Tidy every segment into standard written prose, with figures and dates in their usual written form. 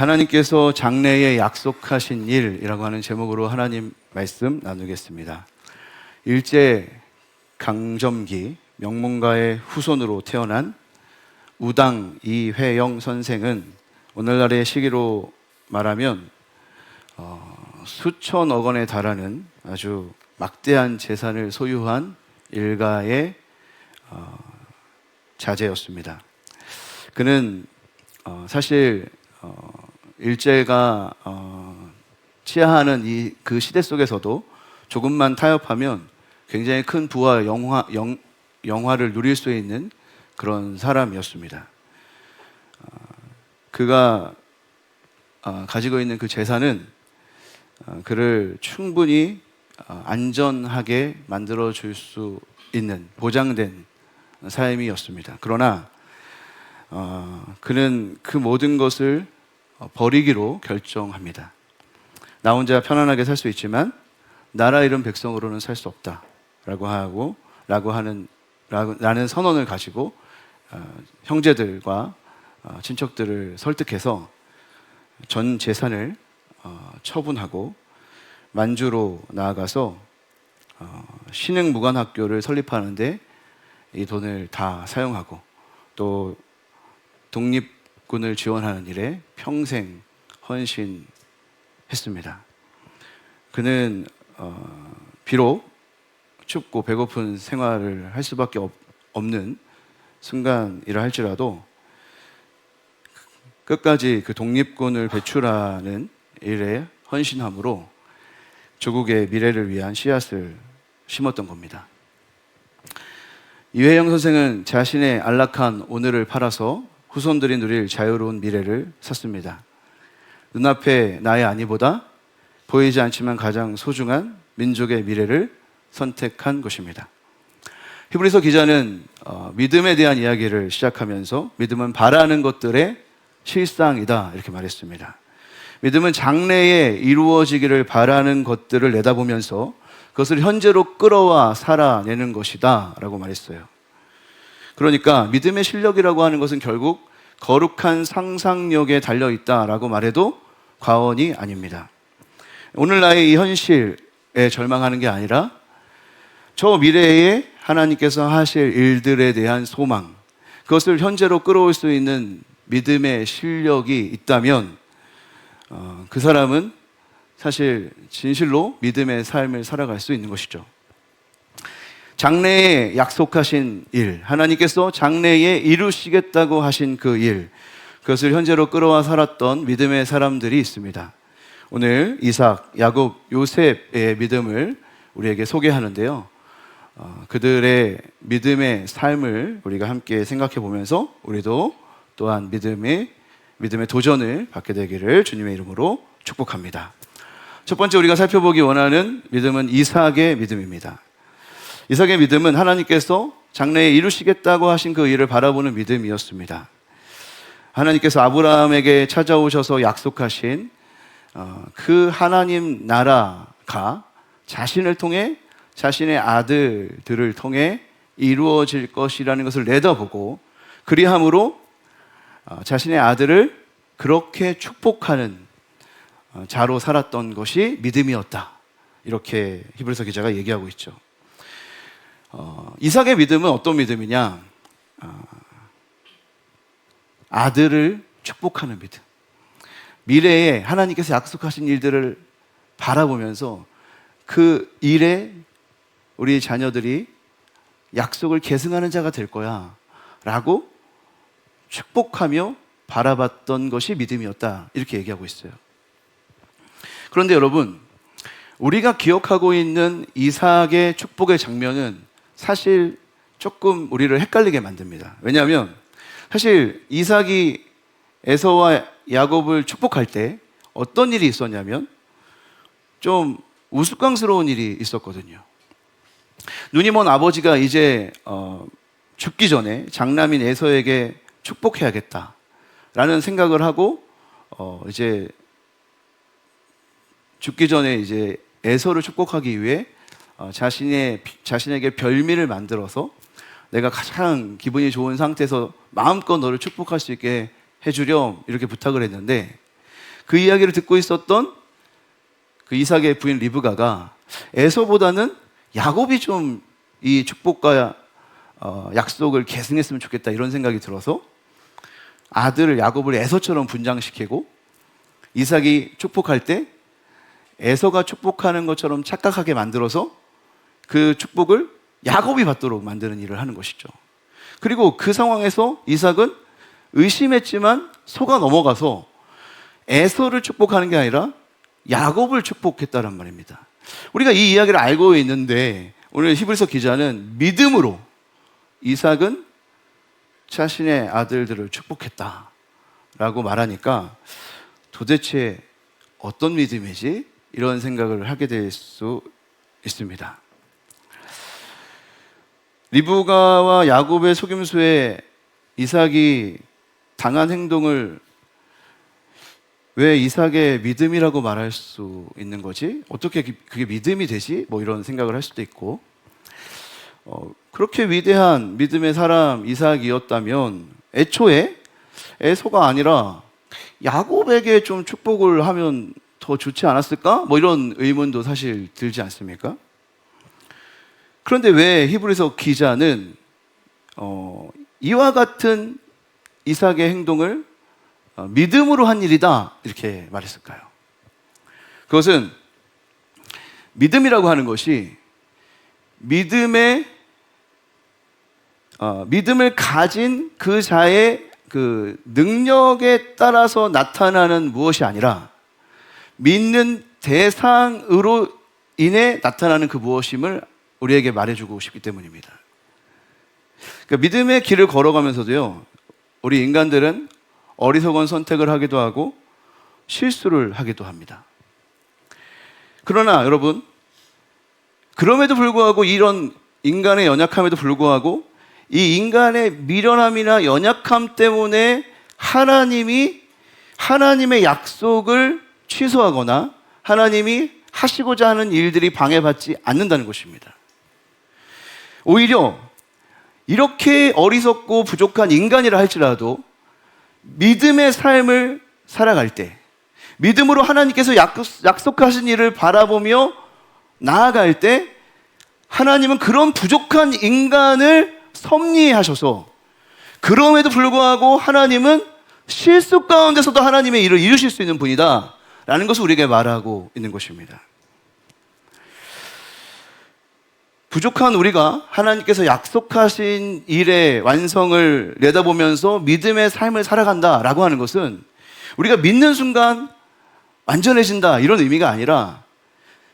하나님께서 장래에 약속하신 일이라고 하는 제목으로 하나님 말씀 나누겠습니다. 일제 강점기 명문가의 후손으로 태어난 우당 이회영 선생은 오늘날의 시기로 말하면 수천억 원에 달하는 아주 막대한 재산을 소유한 일가의 자제였습니다. 그는 사실 일제가 치하하는 그 시대 속에서도 조금만 타협하면 굉장히 큰 부와 영화를 누릴 수 있는 그런 사람이었습니다. 그가 가지고 있는 그 재산은 그를 충분히 안전하게 만들어줄 수 있는 보장된 삶이었습니다. 그러나 그는 그 모든 것을 버리기로 결정합니다. 나 혼자 편안하게 살 수 있지만 나라 잃은 백성으로는 살 수 없다라고 라는 선언을 가지고 형제들과 친척들을 설득해서 전 재산을 처분하고 만주로 나아가서 신흥무관학교를 설립하는데 이 돈을 다 사용하고 또 독립군을 지원하는 일에 평생 헌신했습니다. 그는 비록 춥고 배고픈 생활을 할 수밖에 없는 순간이라 할지라도 끝까지 그 독립군을 배출하는 일에 헌신함으로 조국의 미래를 위한 씨앗을 심었던 겁니다. 이회영 선생은 자신의 안락한 오늘을 팔아서 후손들이 누릴 자유로운 미래를 샀습니다. 눈앞에 나의 안위보다 보이지 않지만 가장 소중한 민족의 미래를 선택한 것입니다. 히브리서 기자는 믿음에 대한 이야기를 시작하면서 믿음은 바라는 것들의 실상이다 이렇게 말했습니다. 믿음은 장래에 이루어지기를 바라는 것들을 내다보면서 그것을 현재로 끌어와 살아내는 것이다 라고 말했어요. 그러니까 믿음의 실력이라고 하는 것은 결국 거룩한 상상력에 달려있다라고 말해도 과언이 아닙니다. 오늘 나의 이 현실에 절망하는 게 아니라 저 미래에 하나님께서 하실 일들에 대한 소망, 그것을 현재로 끌어올 수 있는 믿음의 실력이 있다면 그 사람은 사실 진실로 믿음의 삶을 살아갈 수 있는 것이죠. 장래에 약속하신 일, 하나님께서 장래에 이루시겠다고 하신 그 일, 그것을 현재로 끌어와 살았던 믿음의 사람들이 있습니다. 오늘 이삭, 야곱, 요셉의 믿음을 우리에게 소개하는데요. 그들의 믿음의 삶을 우리가 함께 생각해 보면서 우리도 또한 믿음의 도전을 받게 되기를 주님의 이름으로 축복합니다. 첫 번째 우리가 살펴보기 원하는 믿음은 이삭의 믿음입니다. 이삭의 믿음은 하나님께서 장래에 이루시겠다고 하신 그 일을 바라보는 믿음이었습니다. 하나님께서 아브라함에게 찾아오셔서 약속하신 그 하나님 나라가 자신을 통해 자신의 아들들을 통해 이루어질 것이라는 것을 내다보고 그리함으로 자신의 아들을 그렇게 축복하는 자로 살았던 것이 믿음이었다. 이렇게 히브리서 기자가 얘기하고 있죠. 이삭의 믿음은 어떤 믿음이냐? 아들을 축복하는 믿음. 미래에 하나님께서 약속하신 일들을 바라보면서 그 일에 우리 자녀들이 약속을 계승하는 자가 될 거야 라고 축복하며 바라봤던 것이 믿음이었다. 이렇게 얘기하고 있어요. 그런데 여러분, 우리가 기억하고 있는 이삭의 축복의 장면은 사실 조금 우리를 헷갈리게 만듭니다. 왜냐하면 사실 이삭이 에서와 야곱을 축복할 때 어떤 일이 있었냐면 좀 우스꽝스러운 일이 있었거든요. 눈이 먼 아버지가 이제 죽기 전에 장남인 에서에게 축복해야겠다라는 생각을 하고 이제 죽기 전에 이제 에서를 축복하기 위해 자신에게 별미를 만들어서 내가 가장 기분이 좋은 상태에서 마음껏 너를 축복할 수 있게 해주렴 이렇게 부탁을 했는데 그 이야기를 듣고 있었던 그 이삭의 부인 리브가가 에서보다는 야곱이 좀 이 축복과 약속을 계승했으면 좋겠다 이런 생각이 들어서 아들을 야곱을 에서처럼 분장시키고 이삭이 축복할 때 에서가 축복하는 것처럼 착각하게 만들어서 그 축복을 야곱이 받도록 만드는 일을 하는 것이죠. 그리고 그 상황에서 이삭은 의심했지만 속아 넘어가서 에서를 축복하는 게 아니라 야곱을 축복했다는 말입니다. 우리가 이 이야기를 알고 있는데 오늘 히브리서 기자는 믿음으로 이삭은 자신의 아들들을 축복했다라고 말하니까 도대체 어떤 믿음이지? 이런 생각을 하게 될 수 있습니다. 리브가와 야곱의 속임수에 이삭이 당한 행동을 왜 이삭의 믿음이라고 말할 수 있는 거지? 어떻게 그게 믿음이 되지? 뭐 이런 생각을 할 수도 있고, 그렇게 위대한 믿음의 사람 이삭이었다면 애초에 에서가 아니라 야곱에게 좀 축복을 하면 더 좋지 않았을까? 뭐 이런 의문도 사실 들지 않습니까? 그런데 왜 히브리서 기자는 이와 같은 이삭의 행동을 믿음으로 한 일이다 이렇게 말했을까요? 그것은 믿음이라고 하는 것이 믿음을 가진 그 자의 그 능력에 따라서 나타나는 무엇이 아니라 믿는 대상으로 인해 나타나는 그 무엇임을 우리에게 말해주고 싶기 때문입니다. 그러니까 믿음의 길을 걸어가면서도요, 우리 인간들은 어리석은 선택을 하기도 하고 실수를 하기도 합니다. 그러나 여러분, 그럼에도 불구하고 이런 인간의 연약함에도 불구하고 이 인간의 미련함이나 연약함 때문에 하나님이 하나님의 약속을 취소하거나 하나님이 하시고자 하는 일들이 방해받지 않는다는 것입니다. 오히려 이렇게 어리석고 부족한 인간이라 할지라도 믿음의 삶을 살아갈 때, 믿음으로 하나님께서 약속하신 일을 바라보며 나아갈 때 하나님은 그런 부족한 인간을 섭리하셔서 그럼에도 불구하고 하나님은 실수 가운데서도 하나님의 일을 이루실 수 있는 분이다 라는 것을 우리에게 말하고 있는 것입니다. 부족한 우리가 하나님께서 약속하신 일의 완성을 내다보면서 믿음의 삶을 살아간다라고 하는 것은 우리가 믿는 순간 완전해진다 이런 의미가 아니라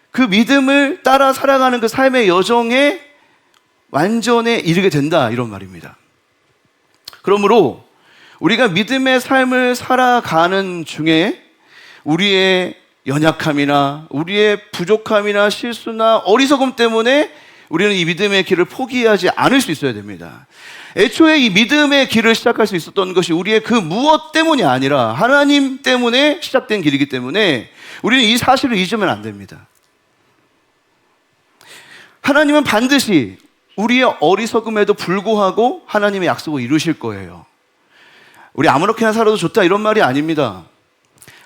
그 믿음을 따라 살아가는 그 삶의 여정에 완전에 이르게 된다 이런 말입니다. 그러므로 우리가 믿음의 삶을 살아가는 중에 우리의 연약함이나 우리의 부족함이나 실수나 어리석음 때문에 우리는 이 믿음의 길을 포기하지 않을 수 있어야 됩니다. 애초에 이 믿음의 길을 시작할 수 있었던 것이 우리의 그 무엇 때문이 아니라 하나님 때문에 시작된 길이기 때문에 우리는 이 사실을 잊으면 안 됩니다. 하나님은 반드시 우리의 어리석음에도 불구하고 하나님의 약속을 이루실 거예요. 우리 아무렇게나 살아도 좋다 이런 말이 아닙니다.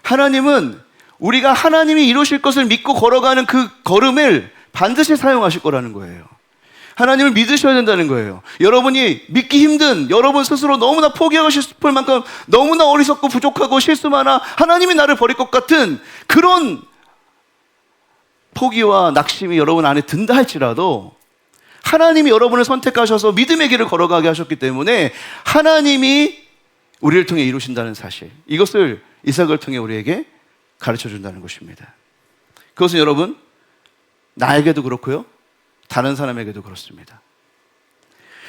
하나님은 우리가 하나님이 이루실 것을 믿고 걸어가는 그 걸음을 반드시 사용하실 거라는 거예요. 하나님을 믿으셔야 된다는 거예요. 여러분이 믿기 힘든, 여러분 스스로 너무나 포기하고 싶을 만큼 너무나 어리석고 부족하고 실수 많아 하나님이 나를 버릴 것 같은 그런 포기와 낙심이 여러분 안에 든다 할지라도 하나님이 여러분을 선택하셔서 믿음의 길을 걸어가게 하셨기 때문에 하나님이 우리를 통해 이루신다는 사실, 이것을 이삭을 통해 우리에게 가르쳐 준다는 것입니다. 그것은 여러분 나에게도 그렇고요, 다른 사람에게도 그렇습니다.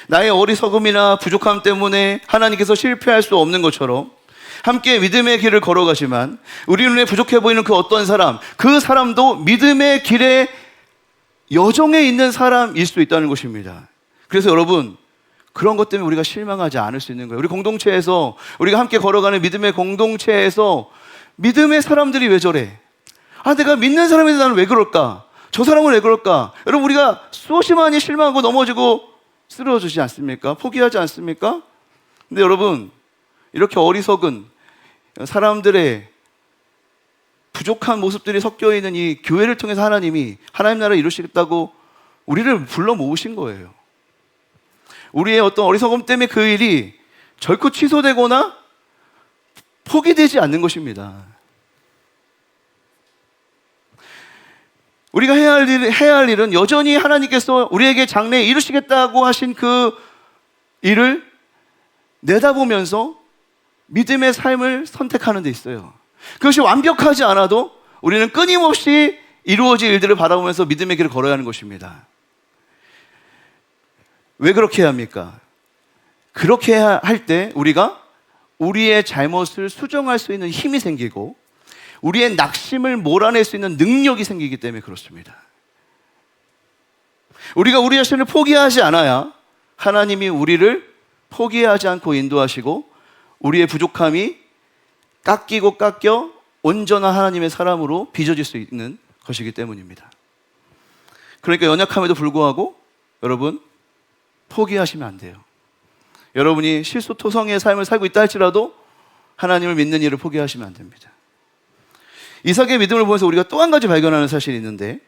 나의 어리석음이나 부족함 때문에 하나님께서 실패할 수 없는 것처럼 함께 믿음의 길을 걸어가지만 우리 눈에 부족해 보이는 그 어떤 사람, 그 사람도 믿음의 길에 여정에 있는 사람일 수 있다는 것입니다. 그래서 여러분, 그런 것 때문에 우리가 실망하지 않을 수 있는 거예요. 우리 공동체에서, 우리가 함께 걸어가는 믿음의 공동체에서 믿음의 사람들이 왜 저래? 내가 믿는 사람인데 나는 왜 그럴까? 저 사람은 왜 그럴까? 여러분, 우리가 수없이 많이 실망하고 넘어지고 쓰러지지 않습니까? 포기하지 않습니까? 근데 여러분, 이렇게 어리석은 사람들의 부족한 모습들이 섞여 있는 이 교회를 통해서 하나님이 하나님 나라를 이루시겠다고 우리를 불러 모으신 거예요. 우리의 어떤 어리석음 때문에 그 일이 결코 취소되거나 포기되지 않는 것입니다. 우리가 해야 할 일은 여전히 하나님께서 우리에게 장래에 이루시겠다고 하신 그 일을 내다보면서 믿음의 삶을 선택하는 데 있어요. 그것이 완벽하지 않아도 우리는 끊임없이 이루어질 일들을 바라보면서 믿음의 길을 걸어야 하는 것입니다. 왜 그렇게 해야 합니까? 그렇게 할 때 우리가 우리의 잘못을 수정할 수 있는 힘이 생기고 우리의 낙심을 몰아낼 수 있는 능력이 생기기 때문에 그렇습니다. 우리가 우리 자신을 포기하지 않아야 하나님이 우리를 포기하지 않고 인도하시고 우리의 부족함이 깎여 온전한 하나님의 사람으로 빚어질 수 있는 것이기 때문입니다. 그러니까 연약함에도 불구하고 여러분 포기하시면 안 돼요. 여러분이 실수토성의 삶을 살고 있다 할지라도 하나님을 믿는 일을 포기하시면 안 됩니다. 이삭의 믿음을 보면서 우리가 또 한 가지 발견하는 사실이 있는데,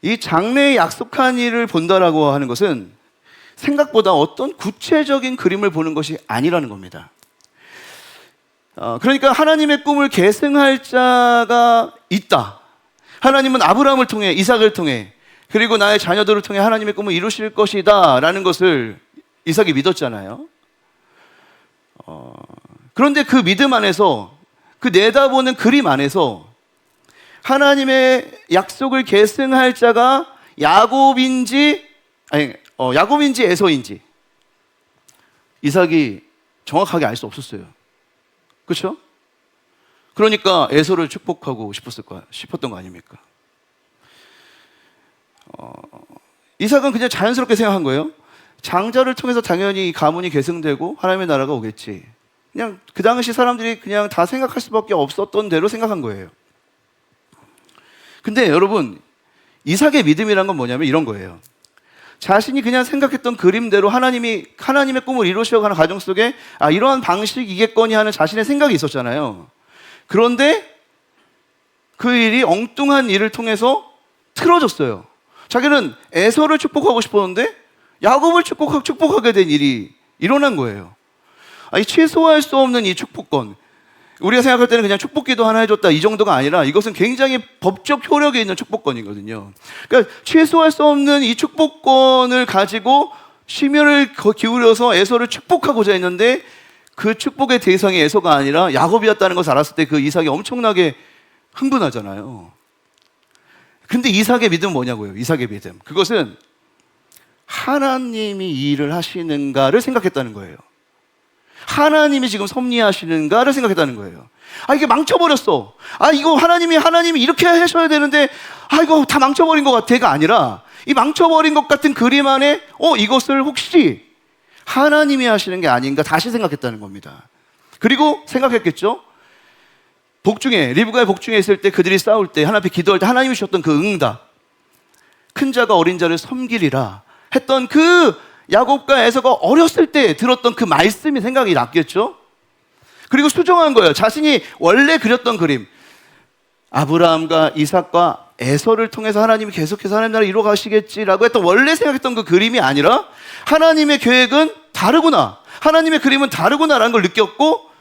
이 장래에 약속한 일을 본다라고 하는 것은 생각보다 어떤 구체적인 그림을 보는 것이 아니라는 겁니다. 그러니까 하나님의 꿈을 계승할 자가 있다. 하나님은 아브라함을 통해, 이삭을 통해, 그리고 나의 자녀들을 통해 하나님의 꿈을 이루실 것이다 라는 것을 이삭이 믿었잖아요. 그런데 그 믿음 안에서, 그 내다보는 그림 안에서 하나님의 약속을 계승할 자가 야곱인지 에서인지 이삭이 정확하게 알 수 없었어요. 그렇죠? 그러니까 에서를 축복하고 싶었던 거 아닙니까? 이삭은 그냥 자연스럽게 생각한 거예요. 장자를 통해서 당연히 이 가문이 계승되고 하나님의 나라가 오겠지. 그냥 그 당시 사람들이 그냥 다 생각할 수밖에 없었던 대로 생각한 거예요. 근데 여러분, 이삭의 믿음이란 건 뭐냐면 이런 거예요. 자신이 그냥 생각했던 그림대로 하나님의 꿈을 이루시려고 하는 과정 속에 이러한 방식이겠거니 하는 자신의 생각이 있었잖아요. 그런데 그 일이 엉뚱한 일을 통해서 틀어졌어요. 자기는 에서를 축복하고 싶었는데 야곱을 축복하게 된 일이 일어난 거예요. 취소할 수 없는 이 축복권, 우리가 생각할 때는 그냥 축복기도 하나 해줬다 이 정도가 아니라 이것은 굉장히 법적 효력이 있는 축복권이거든요. 그러니까 취소할 수 없는 이 축복권을 가지고 심혈을 기울여서 에서를 축복하고자 했는데 그 축복의 대상이 에서가 아니라 야곱이었다는 것을 알았을 때 그 이삭이 엄청나게 흥분하잖아요. 근데 이삭의 믿음은 뭐냐고요? 이삭의 믿음, 그것은 하나님이 이 일을 하시는가를 생각했다는 거예요. 하나님이 지금 섭리하시는가를 생각했다는 거예요. 이게 망쳐버렸어. 이거 하나님이 이렇게 하셔야 되는데 이거 다 망쳐버린 것 같아가 아니라 이 망쳐버린 것 같은 그림 안에 이것을 혹시 하나님이 하시는 게 아닌가 다시 생각했다는 겁니다. 그리고 생각했겠죠. 리브가의 복중에 있을 때 그들이 싸울 때 하나님 앞에 기도할 때 하나님이 주셨던 그 응답, 큰 자가 어린 자를 섬기리라 했던 그 야곱과 에서가 어렸을 때 들었던 그 말씀이 생각이 났겠죠. 그리고 수정한 거예요. 자신이 원래 그렸던 그림, 아브라함과 이삭과 에서를 통해서 하나님이 계속해서 하나님 나라를 이루어 가시겠지라고 했던 원래 생각했던 그 그림이 아니라 하나님의 계획은 다르구나, 하나님의 그림은 다르구나라는 걸 느꼈고,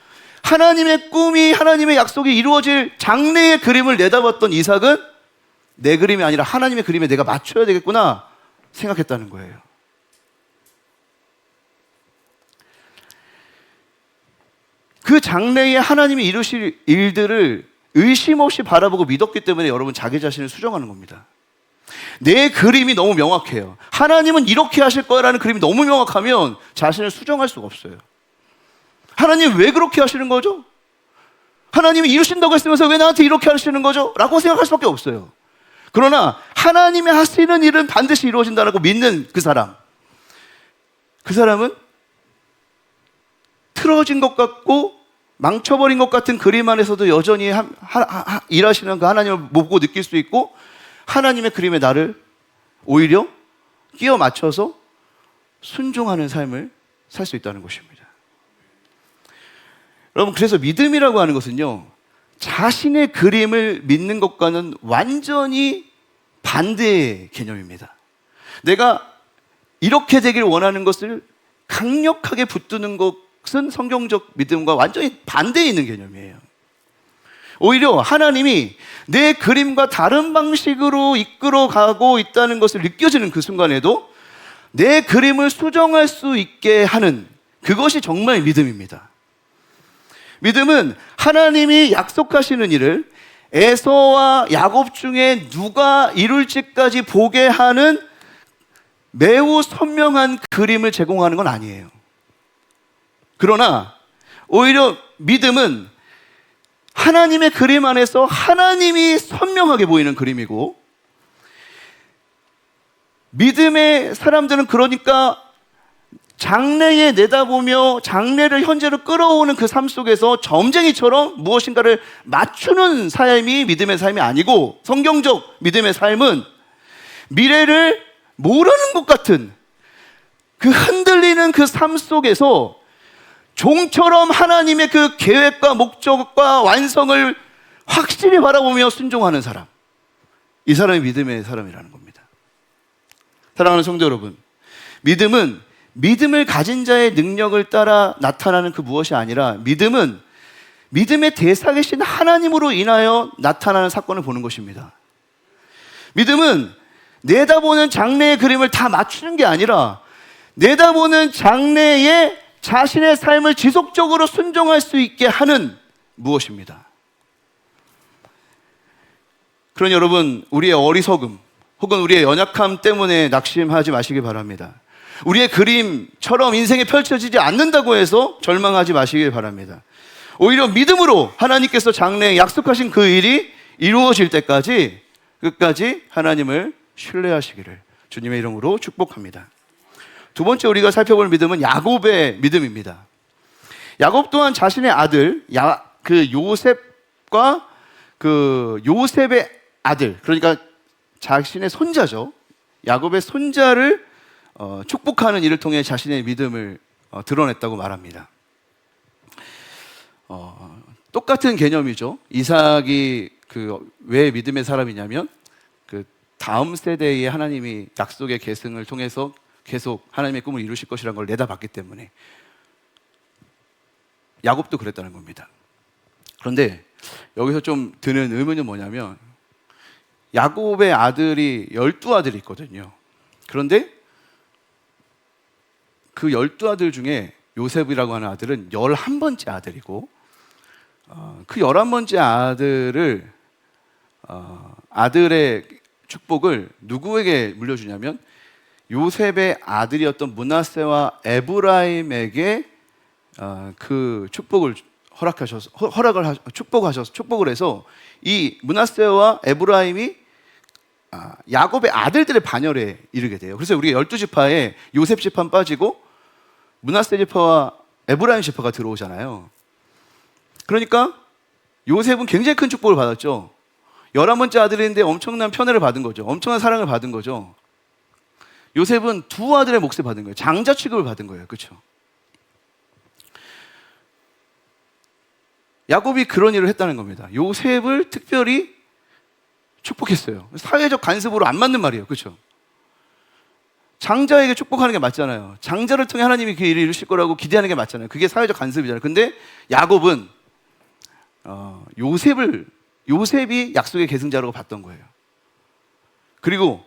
하나님의 꿈이, 하나님의 약속이 이루어질 장래의 그림을 내다봤던 이삭은 내 그림이 아니라 하나님의 그림에 내가 맞춰야 되겠구나 생각했다는 거예요. 그 장래에 하나님이 이루실 일들을 의심 없이 바라보고 믿었기 때문에 여러분 자기 자신을 수정하는 겁니다. 내 그림이 너무 명확해요. 하나님은 이렇게 하실 거라는 그림이 너무 명확하면 자신을 수정할 수가 없어요. 하나님 왜 그렇게 하시는 거죠? 하나님이 이루신다고 했으면서 왜 나한테 이렇게 하시는 거죠? 라고 생각할 수밖에 없어요. 그러나 하나님이 하시는 일은 반드시 이루어진다고 믿는 그 사람은 틀어진 것 같고 망쳐버린 것 같은 그림 안에서도 여전히 일하시는 그 하나님을 보고 느낄 수 있고, 하나님의 그림에 나를 오히려 끼워 맞춰서 순종하는 삶을 살 수 있다는 것입니다. 여러분, 그래서 믿음이라고 하는 것은요, 자신의 그림을 믿는 것과는 완전히 반대의 개념입니다. 내가 이렇게 되길 원하는 것을 강력하게 붙드는 것은 성경적 믿음과 완전히 반대에 있는 개념이에요. 오히려 하나님이 내 그림과 다른 방식으로 이끌어가고 있다는 것을 느껴지는 그 순간에도 내 그림을 수정할 수 있게 하는, 그것이 정말 믿음입니다. 믿음은 하나님이 약속하시는 일을 에서와 야곱 중에 누가 이룰지까지 보게 하는 매우 선명한 그림을 제공하는 건 아니에요. 그러나 오히려 믿음은 하나님의 그림 안에서 하나님이 선명하게 보이는 그림이고, 믿음의 사람들은 그러니까 장래에 내다보며 장래를 현재로 끌어오는 그 삶 속에서 점쟁이처럼 무엇인가를 맞추는 삶이 믿음의 삶이 아니고, 성경적 믿음의 삶은 미래를 모르는 것 같은 그 흔들리는 그 삶 속에서 종처럼 하나님의 그 계획과 목적과 완성을 확실히 바라보며 순종하는 사람, 이 사람이 믿음의 사람이라는 겁니다. 사랑하는 성도 여러분, 믿음은 믿음을 가진 자의 능력을 따라 나타나는 그 무엇이 아니라, 믿음은 믿음의 대상이신 하나님으로 인하여 나타나는 사건을 보는 것입니다. 믿음은 내다보는 장래의 그림을 다 맞추는 게 아니라 내다보는 장래에 자신의 삶을 지속적으로 순종할 수 있게 하는 무엇입니다. 그러니 여러분, 우리의 어리석음 혹은 우리의 연약함 때문에 낙심하지 마시기 바랍니다. 우리의 그림처럼 인생이 펼쳐지지 않는다고 해서 절망하지 마시길 바랍니다. 오히려 믿음으로 하나님께서 장래에 약속하신 그 일이 이루어질 때까지 끝까지 하나님을 신뢰하시기를 주님의 이름으로 축복합니다. 두 번째 우리가 살펴볼 믿음은 야곱의 믿음입니다. 야곱 또한 자신의 아들 요셉과 그 요셉의 아들, 그러니까 자신의 손자죠, 야곱의 손자를 축복하는 일을 통해 자신의 믿음을 드러냈다고 말합니다. 똑같은 개념이죠. 이삭이 왜 믿음의 사람이냐면 그 다음 세대에 하나님이 약속의 계승을 통해서 계속 하나님의 꿈을 이루실 것이라는 걸 내다봤기 때문에. 야곱도 그랬다는 겁니다. 그런데 여기서 좀 드는 의문이 뭐냐면, 야곱의 아들이 12아들이 있거든요. 그런데 그 12아들 중에 요셉이라고 하는 아들은 11번째 아들이고, 그 11번째 아들을 아들의 축복을 누구에게 물려주냐면 요셉의 아들이었던 므낫세와 에브라임에게 그 축복을 축복을 해서 이 므낫세와 에브라임이 야곱의 아들들의 반열에 이르게 돼요. 그래서 우리가 12지파에 요셉 지파는 빠지고 므낫세 지파와 에브라임 지파가 들어오잖아요. 그러니까 요셉은 굉장히 큰 축복을 받았죠. 11번째 아들인데 엄청난 편애를 받은 거죠. 엄청난 사랑을 받은 거죠. 요셉은 두 아들의 몫을 받은 거예요. 장자 취급을 받은 거예요. 그렇죠? 야곱이 그런 일을 했다는 겁니다. 요셉을 특별히 축복했어요. 사회적 간섭으로 안 맞는 말이에요. 그렇죠? 장자에게 축복하는 게 맞잖아요. 장자를 통해 하나님이 그 일을 이루실 거라고 기대하는 게 맞잖아요. 그게 사회적 간섭이잖아요. 근데 야곱은 요셉이 약속의 계승자라고 봤던 거예요. 그리고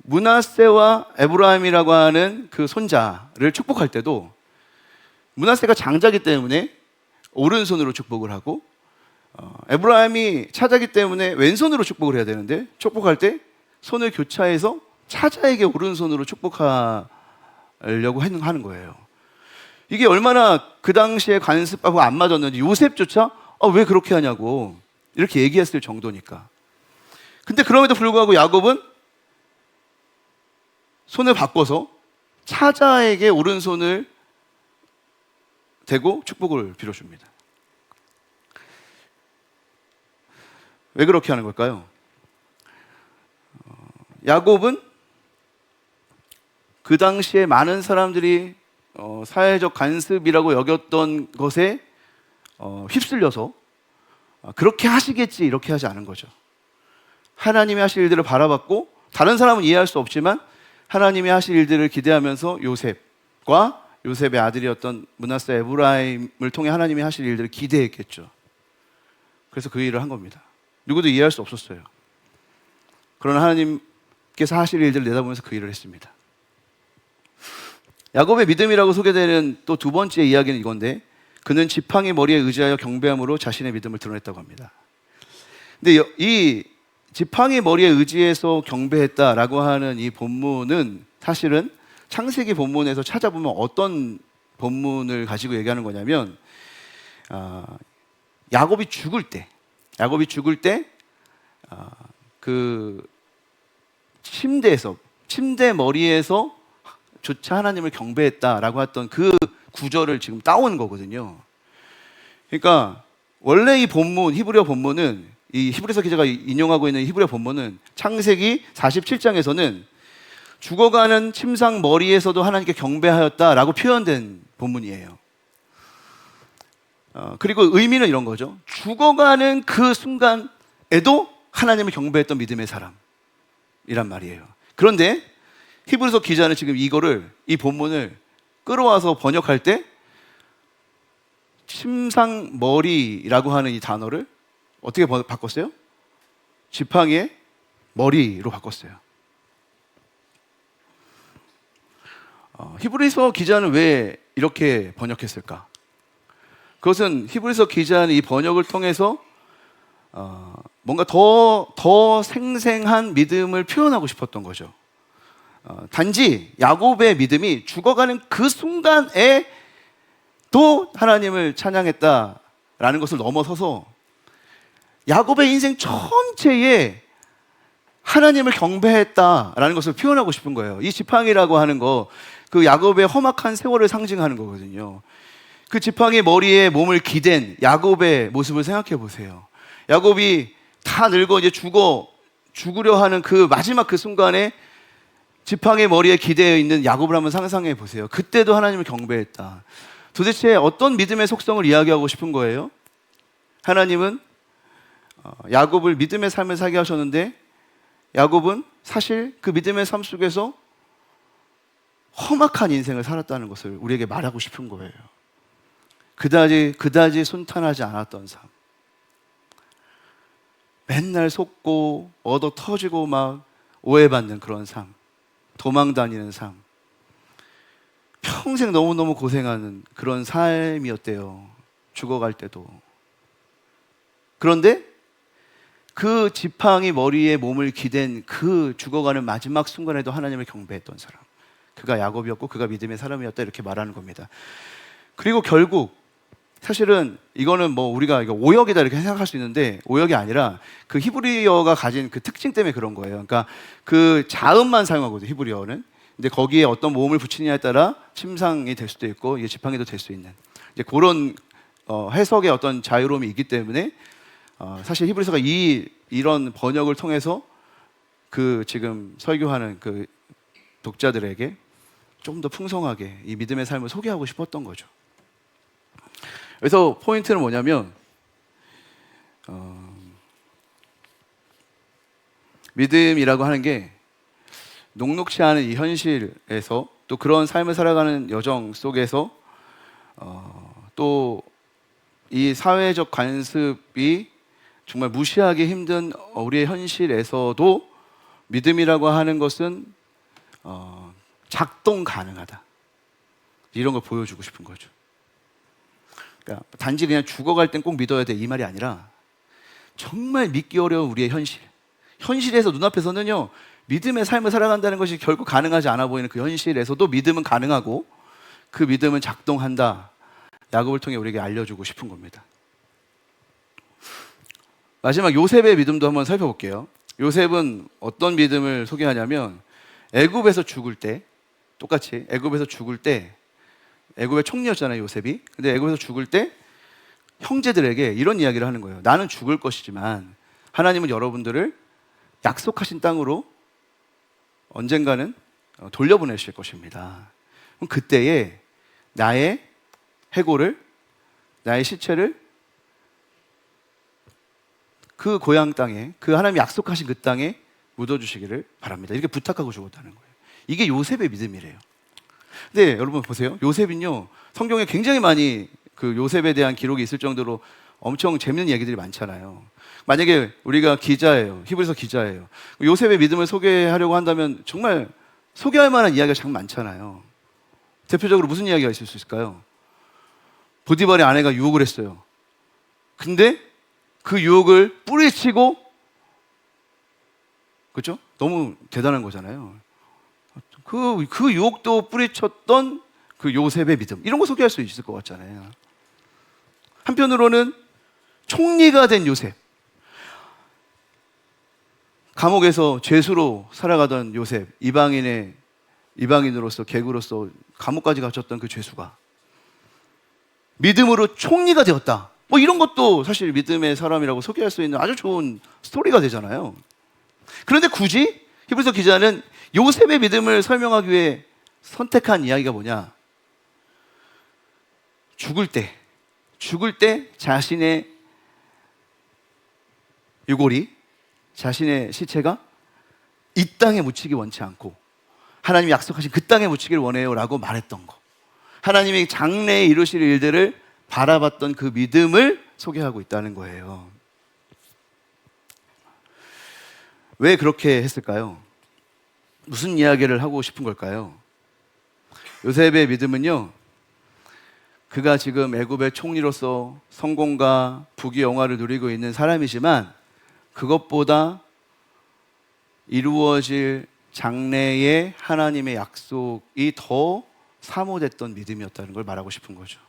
므낫세와 에브라임이라고 하는 그 손자를 축복할 때도 므낫세가 장자기 때문에 오른손으로 축복을 하고, 에브라임이 차자기 때문에 왼손으로 축복을 해야 되는데 축복할 때 손을 교차해서 차자에게 오른손으로 축복하려고 하는 거예요. 이게 얼마나 그 당시에 관습하고 안 맞았는지 요셉조차 왜 그렇게 하냐고 이렇게 얘기했을 정도니까. 근데 그럼에도 불구하고 야곱은 손을 바꿔서 차자에게 오른손을 대고 축복을 빌어줍니다. 왜 그렇게 하는 걸까요? 야곱은 그 당시에 많은 사람들이 사회적 간섭이라고 여겼던 것에 휩쓸려서 그렇게 하시겠지 이렇게 하지 않은 거죠. 하나님이 하실 일들을 바라봤고 다른 사람은 이해할 수 없지만 하나님이 하실 일들을 기대하면서 요셉과 요셉의 아들이었던 므낫세 에브라임을 통해 하나님이 하실 일들을 기대했겠죠. 그래서 그 일을 한 겁니다. 누구도 이해할 수 없었어요. 그러나 하나님께서 하실 일들을 내다보면서 그 일을 했습니다. 야곱의 믿음이라고 소개되는 또 두 번째 이야기는 이건데, 그는 지팡이 머리에 의지하여 경배함으로 자신의 믿음을 드러냈다고 합니다. 근데 이 지팡이 머리에 의지해서 경배했다라고 하는 이 본문은 사실은 창세기 본문에서 찾아보면 어떤 본문을 가지고 얘기하는 거냐면, 야곱이 죽을 때 그 침대 머리에서 조차 하나님을 경배했다라고 했던 그 구절을 지금 따온 거거든요. 그러니까 원래 이 본문, 히브리어 본문은, 이 히브리서 기자가 인용하고 있는 히브리어 본문은 창세기 47장에서는 죽어가는 침상 머리에서도 하나님께 경배하였다라고 표현된 본문이에요. 그리고 의미는 이런 거죠. 죽어가는 그 순간에도 하나님을 경배했던 믿음의 사람이란 말이에요. 그런데 히브리서 기자는 지금 이 본문을 끌어와서 번역할 때 침상 머리라고 하는 이 단어를 어떻게 바꿨어요? 지팡이의 머리로 바꿨어요. 히브리서 기자는 왜 이렇게 번역했을까? 그것은 히브리서 기자는 이 번역을 통해서 뭔가 더 생생한 믿음을 표현하고 싶었던 거죠. 단지 야곱의 믿음이 죽어가는 그 순간에 또 하나님을 찬양했다라는 것을 넘어서서 야곱의 인생 전체에 하나님을 경배했다라는 것을 표현하고 싶은 거예요. 이 지팡이라고 하는 거, 그 야곱의 험악한 세월을 상징하는 거거든요. 그 지팡이 머리에 몸을 기댄 야곱의 모습을 생각해 보세요. 야곱이 다 늙어 이제 죽으려 하는 그 마지막 그 순간에 지팡이 머리에 기대어 있는 야곱을 한번 상상해 보세요. 그때도 하나님을 경배했다. 도대체 어떤 믿음의 속성을 이야기하고 싶은 거예요? 하나님은 야곱을 믿음의 삶을 살게 하셨는데, 야곱은 사실 그 믿음의 삶 속에서 험악한 인생을 살았다는 것을 우리에게 말하고 싶은 거예요. 그다지 순탄하지 않았던 삶, 맨날 속고 얻어 터지고 막 오해받는 그런 삶, 도망 다니는 삶, 평생 너무너무 고생하는 그런 삶이었대요. 죽어갈 때도. 그런데 그 지팡이 머리에 몸을 기댄 그 죽어가는 마지막 순간에도 하나님을 경배했던 사람, 그가 야곱이었고 그가 믿음의 사람이었다, 이렇게 말하는 겁니다. 그리고 결국 사실은 이거는 뭐 우리가 이거 오역이다 이렇게 생각할 수 있는데, 오역이 아니라 그 히브리어가 가진 그 특징 때문에 그런 거예요. 그러니까 그 자음만 사용하거든요, 히브리어는. 근데 거기에 어떤 모음을 붙이느냐에 따라 침상이 될 수도 있고 이게 지팡이도 될 수 있는 이제 그런 해석의 어떤 자유로움이 있기 때문에 사실 히브리서가 이런 번역을 통해서 그 지금 설교하는 그 독자들에게 좀 더 풍성하게 이 믿음의 삶을 소개하고 싶었던 거죠. 그래서 포인트는 뭐냐면 믿음이라고 하는 게 녹록치 않은 이 현실에서, 또 그런 삶을 살아가는 여정 속에서 또 이 사회적 관습이 정말 무시하기 힘든 우리의 현실에서도 믿음이라고 하는 것은 작동 가능하다, 이런 걸 보여주고 싶은 거죠. 그러니까 단지 그냥 죽어갈 땐 꼭 믿어야 돼 이 말이 아니라, 정말 믿기 어려운 우리의 현실에서 눈앞에서는요 믿음의 삶을 살아간다는 것이 결국 가능하지 않아 보이는 그 현실에서도 믿음은 가능하고 그 믿음은 작동한다, 야곱을 통해 우리에게 알려주고 싶은 겁니다. 마지막 요셉의 믿음도 한번 살펴볼게요. 요셉은 어떤 믿음을 소개하냐면, 애굽에서 죽을 때, 똑같이 애굽에서 죽을 때, 애굽의 총리였잖아요 요셉이. 근데 애굽에서 죽을 때 형제들에게 이런 이야기를 하는 거예요. 나는 죽을 것이지만 하나님은 여러분들을 약속하신 땅으로 언젠가는 돌려보내실 것입니다. 그럼 그때에 나의 해골을, 나의 시체를 그 고향 땅에, 그 하나님이 약속하신 그 땅에 묻어주시기를 바랍니다. 이렇게 부탁하고 죽었다는 거예요. 이게 요셉의 믿음이래요. 근데 여러분 보세요. 요셉은요, 성경에 굉장히 많이 그 요셉에 대한 기록이 있을 정도로 엄청 재밌는 얘기들이 많잖아요. 만약에 우리가 기자예요. 히브리서 기자예요. 요셉의 믿음을 소개하려고 한다면 정말 소개할 만한 이야기가 참 많잖아요. 대표적으로 무슨 이야기가 있을 수 있을까요? 보디발의 아내가 유혹을 했어요. 근데 그 유혹을 뿌리치고, 그렇죠? 너무 대단한 거잖아요. 그 유혹도 뿌리쳤던 그 요셉의 믿음, 이런 거 소개할 수 있을 것 같잖아요. 한편으로는 총리가 된 요셉, 감옥에서 죄수로 살아가던 요셉, 이방인으로서 객으로서 감옥까지 갇혔던 그 죄수가 믿음으로 총리가 되었다. 뭐 이런 것도 사실 믿음의 사람이라고 소개할 수 있는 아주 좋은 스토리가 되잖아요. 그런데 굳이 히브리서 기자는 요셉의 믿음을 설명하기 위해 선택한 이야기가 뭐냐? 죽을 때 자신의 유골이, 자신의 시체가 이 땅에 묻히기 원치 않고 하나님이 약속하신 그 땅에 묻히기를 원해요 라고 말했던 거, 하나님이 장래에 이루실 일들을 바라봤던 그 믿음을 소개하고 있다는 거예요. 왜 그렇게 했을까요? 무슨 이야기를 하고 싶은 걸까요? 요셉의 믿음은요, 그가 지금 애굽의 총리로서 성공과 부귀영화를 누리고 있는 사람이지만 그것보다 이루어질 장래의 하나님의 약속이 더 사모됐던 믿음이었다는 걸 말하고 싶은 거죠.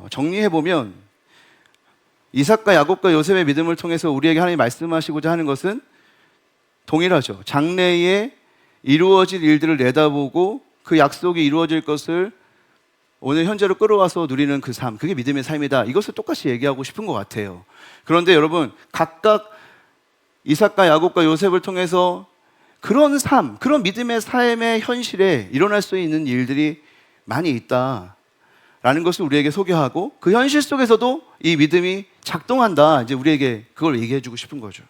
정리해보면 이삭과 야곱과 요셉의 믿음을 통해서 우리에게 하나님이 말씀하시고자 하는 것은 동일하죠. 장래에 이루어질 일들을 내다보고 그 약속이 이루어질 것을 오늘 현재로 끌어와서 누리는 그 삶, 그게 믿음의 삶이다. 이것을 똑같이 얘기하고 싶은 것 같아요. 그런데 여러분, 각각 이삭과 야곱과 요셉을 통해서 그런 삶, 그런 믿음의 삶의 현실에 일어날 수 있는 일들이 많이 있다라는 것을 우리에게 소개하고, 그 현실 속에서도 이 믿음이 작동한다, 이제 우리에게 그걸 얘기해 주고 싶은 거죠.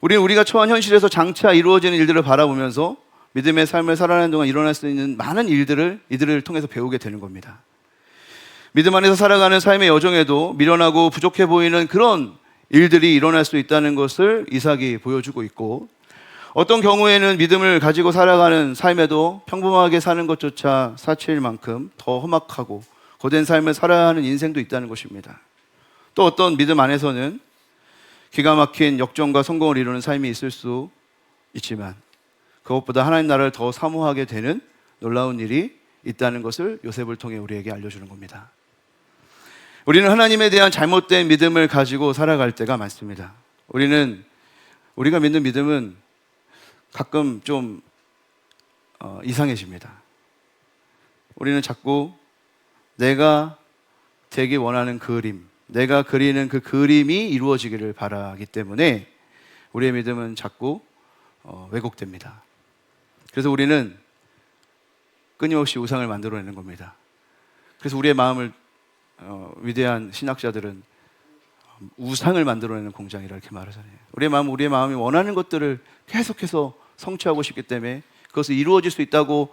우리는 우리가 처한 현실에서 장차 이루어지는 일들을 바라보면서 믿음의 삶을 살아가는 동안 일어날 수 있는 많은 이들을 통해서 배우게 되는 겁니다. 믿음 안에서 살아가는 삶의 여정에도 미련하고 부족해 보이는 그런 일들이 일어날 수 있다는 것을 이삭이 보여주고 있고, 어떤 경우에는 믿음을 가지고 살아가는 삶에도 평범하게 사는 것조차 사치일 만큼 더 험악하고 고된 삶을 살아야 하는 인생도 있다는 것입니다. 또 어떤 믿음 안에서는 기가 막힌 역정과 성공을 이루는 삶이 있을 수 있지만 그것보다 하나님 나라를 더 사모하게 되는 놀라운 일이 있다는 것을 요셉을 통해 우리에게 알려주는 겁니다. 우리는 하나님에 대한 잘못된 믿음을 가지고 살아갈 때가 많습니다. 우리가 믿는 믿음은 가끔 좀 이상해집니다. 우리는 자꾸 내가 되기 원하는 그림, 내가 그리는 그 그림이 이루어지기를 바라기 때문에 우리의 믿음은 자꾸 왜곡됩니다. 그래서 우리는 끊임없이 우상을 만들어내는 겁니다. 그래서 우리의 마음을 위대한 신학자들은 우상을 만들어내는 공장이라 이렇게 말하잖아요. 우리의 마음이 원하는 것들을 계속해서 성취하고 싶기 때문에 그것을 이루어질 수 있다고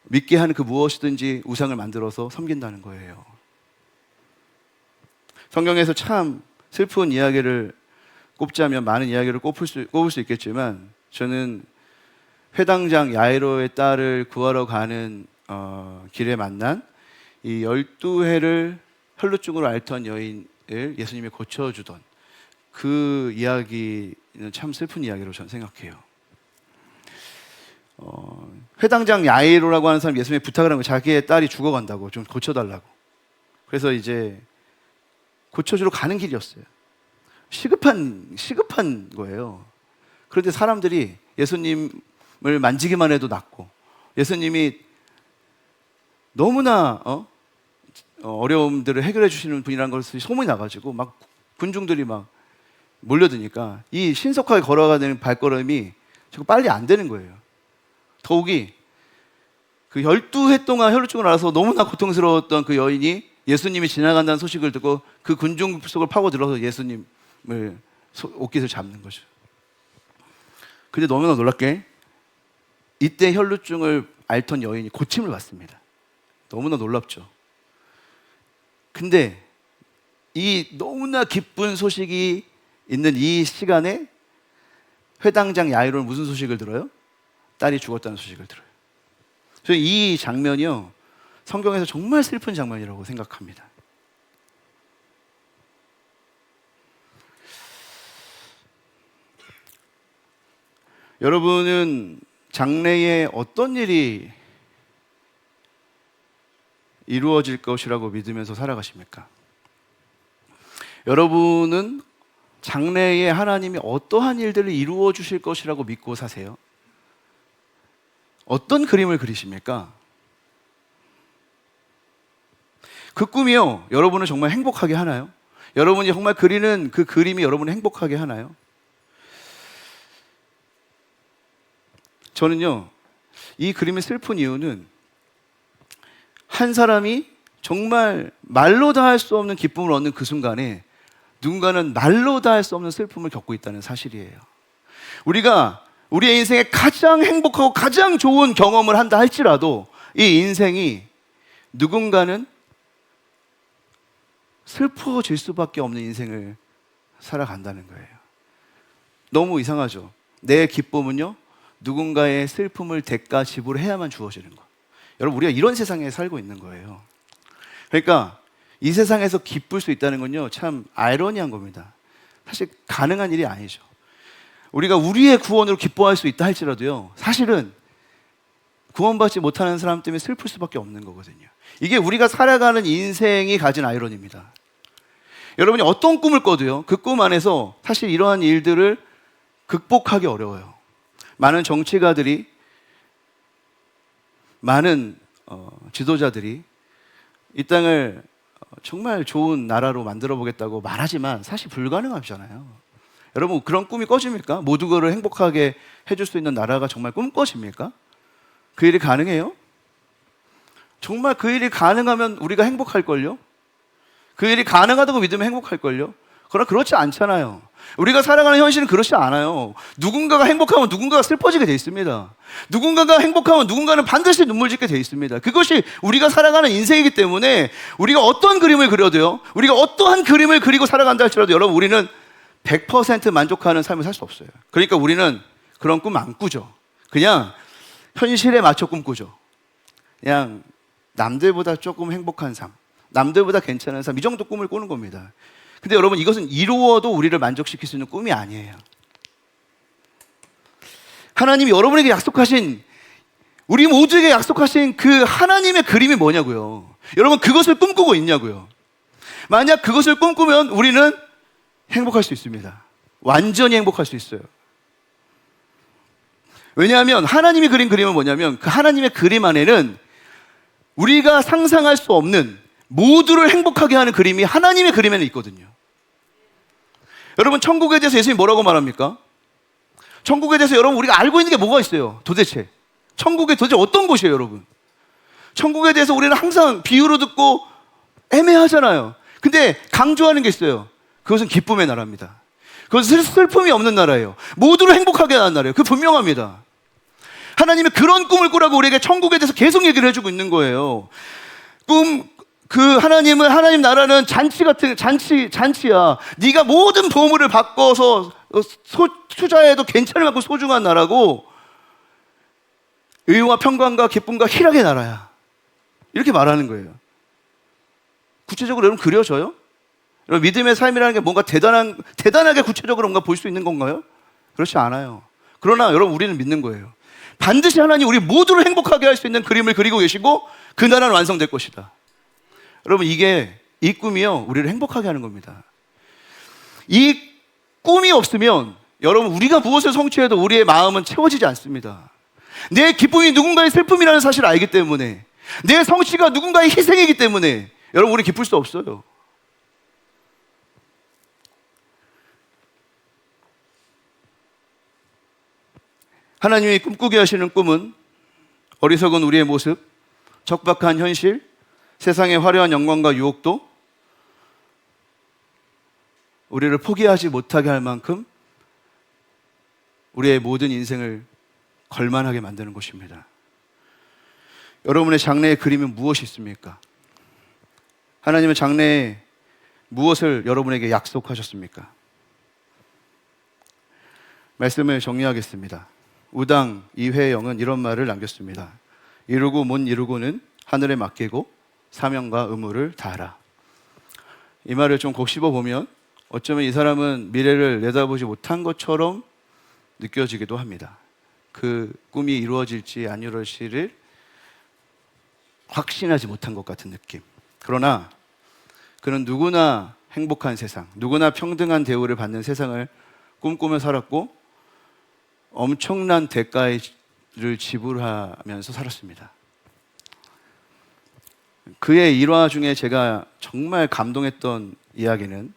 믿게 하는 그 무엇이든지 우상을 만들어서 섬긴다는 거예요. 성경에서 참 슬픈 이야기를 꼽자면 많은 이야기를 꼽을 수 있겠지만, 저는 회당장 야이로의 딸을 구하러 가는 길에 만난 이 12해를 혈루증으로 앓던 여인을 예수님이 고쳐주던 그 이야기는 참 슬픈 이야기로 저는 생각해요. 회당장 야이로라고 하는 사람이 예수님이 부탁을 한 거예요. 자기의 딸이 죽어간다고 좀 고쳐달라고. 그래서 이제 고쳐주러 가는 길이었어요. 시급한 거예요. 그런데 사람들이 예수님을 만지기만 해도 낫고, 예수님이 너무나 어려움들을 해결해 주시는 분이라는 것을 소문이 나가지고 막 군중들이 막 몰려드니까 이 신속하게 걸어가는 발걸음이 자꾸 빨리 안 되는 거예요. 더욱이 그 12해 동안 혈루증을 앓아서 너무나 고통스러웠던 그 여인이 예수님이 지나간다는 소식을 듣고 그 군중 속을 파고들어서 예수님을 옷깃을 잡는 거죠. 근데 너무나 놀랍게 이때 혈루증을 앓던 여인이 고침을 받습니다. 너무나 놀랍죠. 근데 이 너무나 기쁜 소식이 있는 이 시간에 회당장 야이로는 무슨 소식을 들어요? 딸이 죽었다는 소식을 들어요. 그래서 이 장면이요, 성경에서 정말 슬픈 장면이라고 생각합니다. 여러분은 장래에 어떤 일이 이루어질 것이라고 믿으면서 살아가십니까? 여러분은 장래에 하나님이 어떠한 일들을 이루어 주실 것이라고 믿고 사세요? 어떤 그림을 그리십니까? 그 꿈이요, 여러분을 정말 행복하게 하나요? 여러분이 정말 그리는 그 그림이 여러분을 행복하게 하나요? 저는요, 이 그림이 슬픈 이유는 한 사람이 정말 말로 다 할 수 없는 기쁨을 얻는 그 순간에 누군가는 말로 다 할 수 없는 슬픔을 겪고 있다는 사실이에요. 우리가 우리의 인생에 가장 행복하고 가장 좋은 경험을 한다 할지라도 이 인생이 누군가는 슬퍼질 수밖에 없는 인생을 살아간다는 거예요. 너무 이상하죠? 내 기쁨은요, 누군가의 슬픔을 대가 지불해야만 주어지는 거. 여러분, 우리가 이런 세상에 살고 있는 거예요. 그러니까 이 세상에서 기쁠 수 있다는 건요, 참 아이러니한 겁니다. 사실 가능한 일이 아니죠. 우리가 우리의 구원으로 기뻐할 수 있다 할지라도요, 사실은 구원받지 못하는 사람 때문에 슬플 수밖에 없는 거거든요. 이게 우리가 살아가는 인생이 가진 아이러니입니다. 여러분이 어떤 꿈을 꿔도요, 그 꿈 안에서 사실 이러한 일들을 극복하기 어려워요. 많은 정치가들이, 많은 지도자들이 이 땅을 정말 좋은 나라로 만들어 보겠다고 말하지만 사실 불가능하잖아요. 여러분, 그런 꿈이 꿔집니까? 모두가를 행복하게 해줄 수 있는 나라가 정말 꿈꿔집니까? 그 일이 가능해요? 정말 그 일이 가능하면 우리가 행복할걸요? 그 일이 가능하다고 믿으면 행복할걸요? 그러나 그렇지 않잖아요. 우리가 살아가는 현실은 그렇지 않아요. 누군가가 행복하면 누군가가 슬퍼지게 돼 있습니다. 누군가가 행복하면 누군가는 반드시 눈물 짓게 돼 있습니다. 그것이 우리가 살아가는 인생이기 때문에 우리가 어떤 그림을 그려도요, 우리가 어떠한 그림을 그리고 살아간다 할지라도 여러분, 우리는 100% 만족하는 삶을 살 수 없어요. 그러니까 우리는 그런 꿈 안 꾸죠. 그냥 현실에 맞춰 꿈꾸죠. 그냥 남들보다 조금 행복한 삶, 남들보다 괜찮은 삶, 이 정도 꿈을 꾸는 겁니다. 근데 여러분, 이것은 이루어도 우리를 만족시킬 수 있는 꿈이 아니에요. 하나님이 여러분에게 약속하신, 우리 모두에게 약속하신 그 하나님의 그림이 뭐냐고요. 여러분, 그것을 꿈꾸고 있냐고요. 만약 그것을 꿈꾸면 우리는 행복할 수 있습니다. 완전히 행복할 수 있어요. 왜냐하면 하나님이 그린 그림은 뭐냐면, 그 하나님의 그림 안에는 우리가 상상할 수 없는 모두를 행복하게 하는 그림이 하나님의 그림에는 있거든요. 여러분, 천국에 대해서 예수님이 뭐라고 말합니까? 천국에 대해서 여러분, 우리가 알고 있는 게 뭐가 있어요? 도대체 천국이 도대체 어떤 곳이에요, 여러분? 천국에 대해서 우리는 항상 비유로 듣고 애매하잖아요. 근데 강조하는 게 있어요. 그것은 기쁨의 나라입니다. 그것은 슬픔이 없는 나라예요. 모두를 행복하게 하는 나라예요. 그 분명합니다. 하나님이 그런 꿈을 꾸라고 우리에게 천국에 대해서 계속 얘기를 해주고 있는 거예요. 하나님 나라는 잔치 같은, 잔치야. 네가 모든 보물을 바꿔서 투자해도 괜찮을 만큼 소중한 나라고, 의와 평강과 기쁨과 희락의 나라야. 이렇게 말하는 거예요. 구체적으로 여러분 그려져요? 여러분, 믿음의 삶이라는 게 뭔가 대단하게 구체적으로 뭔가 볼 수 있는 건가요? 그렇지 않아요. 그러나 여러분, 우리는 믿는 거예요. 반드시 하나님 우리 모두를 행복하게 할 수 있는 그림을 그리고 계시고 그 나라는 완성될 것이다. 여러분, 이 꿈이요, 우리를 행복하게 하는 겁니다. 이 꿈이 없으면 여러분, 우리가 무엇을 성취해도 우리의 마음은 채워지지 않습니다. 내 기쁨이 누군가의 슬픔이라는 사실을 알기 때문에, 내 성취가 누군가의 희생이기 때문에 여러분, 우리 기쁠 수 없어요. 하나님이 꿈꾸게 하시는 꿈은 어리석은 우리의 모습, 척박한 현실, 세상의 화려한 영광과 유혹도 우리를 포기하지 못하게 할 만큼 우리의 모든 인생을 걸만하게 만드는 것입니다. 여러분의 장래의 그림은 무엇이 있습니까? 하나님은 장래에 무엇을 여러분에게 약속하셨습니까? 말씀을 정리하겠습니다. 우당 이회영은 이런 말을 남겼습니다. 이루고 못 이루고는 하늘에 맡기고 사명과 의무를 다하라. 이 말을 좀 곱씹어 보면 어쩌면 이 사람은 미래를 내다보지 못한 것처럼 느껴지기도 합니다. 그 꿈이 이루어질지 안 이루어질지를 확신하지 못한 것 같은 느낌. 그러나 그는 누구나 행복한 세상, 누구나 평등한 대우를 받는 세상을 꿈꾸며 살았고 엄청난 대가를 지불하면서 살았습니다. 그의 일화 중에 제가 정말 감동했던 이야기는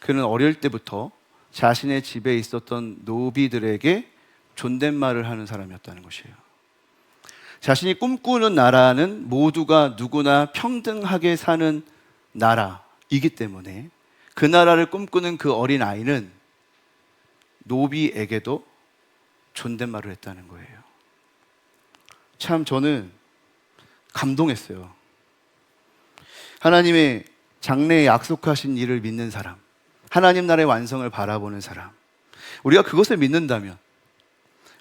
그는 어릴 때부터 자신의 집에 있었던 노비들에게 존댓말을 하는 사람이었다는 것이에요. 자신이 꿈꾸는 나라는 모두가 누구나 평등하게 사는 나라이기 때문에 그 나라를 꿈꾸는 그 어린 아이는 노비에게도 존댓말을 했다는 거예요. 참 저는 감동했어요. 하나님의 장래에 약속하신 일을 믿는 사람, 하나님 나라의 완성을 바라보는 사람, 우리가 그것을 믿는다면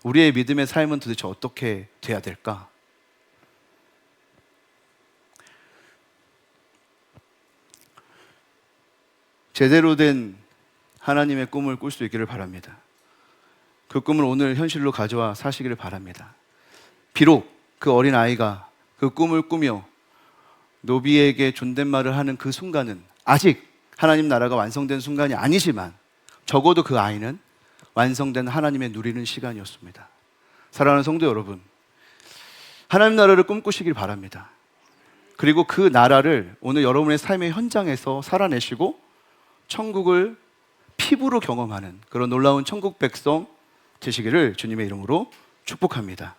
우리의 믿음의 삶은 도대체 어떻게 돼야 될까? 제대로 된 하나님의 꿈을 꿀 수 있기를 바랍니다. 그 꿈을 오늘 현실로 가져와 사시기를 바랍니다. 비록 그 어린 아이가 그 꿈을 꾸며 노비에게 존댓말을 하는 그 순간은 아직 하나님 나라가 완성된 순간이 아니지만 적어도 그 아이는 완성된 하나님의 누리는 시간이었습니다. 사랑하는 성도 여러분, 하나님 나라를 꿈꾸시길 바랍니다. 그리고 그 나라를 오늘 여러분의 삶의 현장에서 살아내시고 천국을 피부로 경험하는 그런 놀라운 천국 백성 되시기를 주님의 이름으로 축복합니다.